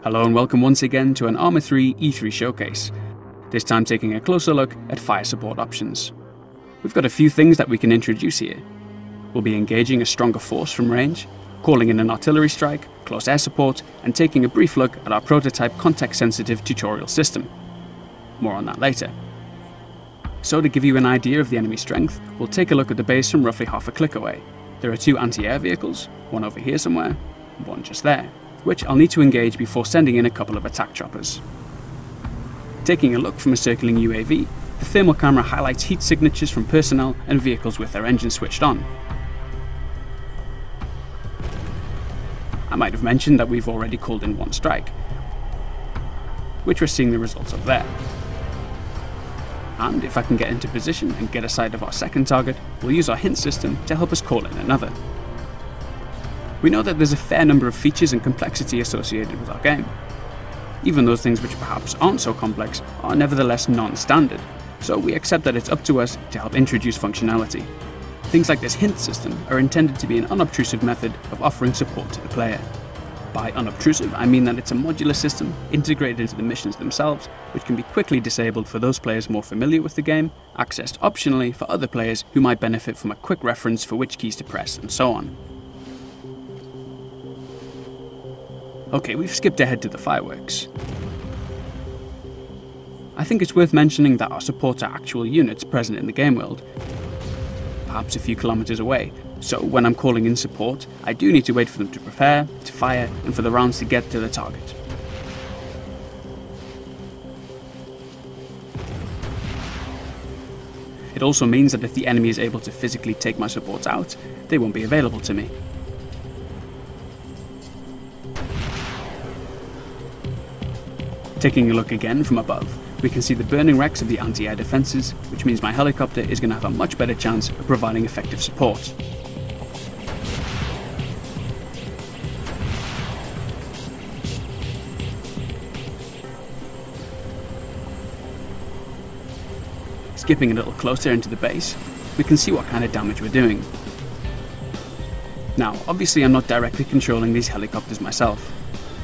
Hello and welcome once again to an Arma 3 E3 showcase, this time taking a closer look at fire support options. We've got a few things that we can introduce here. We'll be engaging a stronger force from range, calling in an artillery strike, close air support, and taking a brief look at our prototype context-sensitive tutorial system. More on that later. So to give you an idea of the enemy strength, we'll take a look at the base from roughly half a click away. There are two anti-air vehicles, one over here somewhere, and one just there, which I'll need to engage before sending in a couple of attack choppers. Taking a look from a circling UAV, the thermal camera highlights heat signatures from personnel and vehicles with their engines switched on. I might have mentioned that we've already called in one strike, which we're seeing the results of there. And if I can get into position and get a sight of our second target, we'll use our hint system to help us call in another. We know that there's a fair number of features and complexity associated with our game. Even those things which perhaps aren't so complex are nevertheless non-standard, so we accept that it's up to us to help introduce functionality. Things like this hint system are intended to be an unobtrusive method of offering support to the player. By unobtrusive, I mean that it's a modular system integrated into the missions themselves, which can be quickly disabled for those players more familiar with the game, accessed optionally for other players who might benefit from a quick reference for which keys to press, and so on. Okay, we've skipped ahead to the fireworks. I think it's worth mentioning that our supports are actual units present in the game world, perhaps a few kilometers away, so when I'm calling in support, I do need to wait for them to prepare, to fire, and for the rounds to get to the target. It also means that if the enemy is able to physically take my supports out, they won't be available to me. Taking a look again from above, we can see the burning wrecks of the anti-air defences, which means my helicopter is going to have a much better chance of providing effective support. Skipping a little closer into the base, we can see what kind of damage we're doing. Now, obviously I'm not directly controlling these helicopters myself.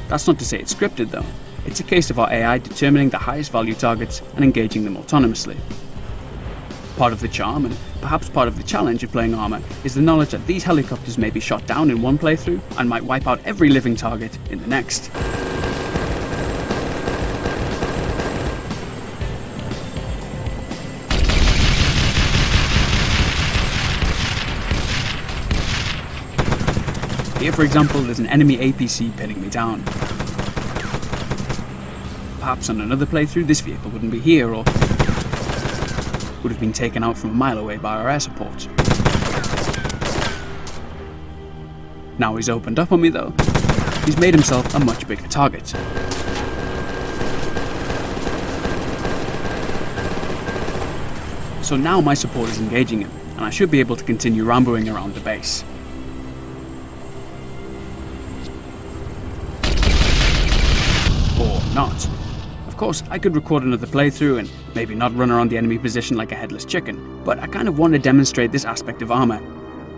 That's not to say it's scripted though. It's a case of our AI determining the highest value targets and engaging them autonomously. Part of the charm, and perhaps part of the challenge of playing Arma, is the knowledge that these helicopters may be shot down in one playthrough and might wipe out every living target in the next. Here, for example, there's an enemy APC pinning me down. Perhaps on another playthrough, this vehicle wouldn't be here, or would have been taken out from a mile away by our air support. Now he's opened up on me though, he's made himself a much bigger target. So now my support is engaging him, and I should be able to continue ramboing around the base. Or not. Of course, I could record another playthrough and maybe not run around the enemy position like a headless chicken, but I kind of want to demonstrate this aspect of Arma.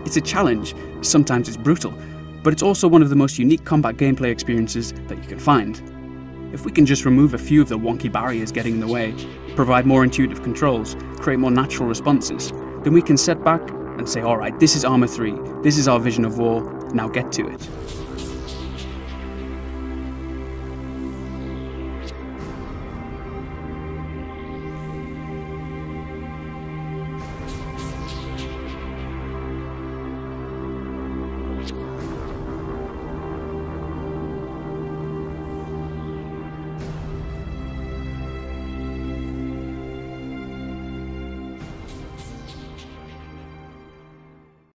It's a challenge, sometimes it's brutal, but it's also one of the most unique combat gameplay experiences that you can find. If we can just remove a few of the wonky barriers getting in the way, provide more intuitive controls, create more natural responses, then we can set back and say, alright, this is Arma 3, this is our vision of war, now get to it.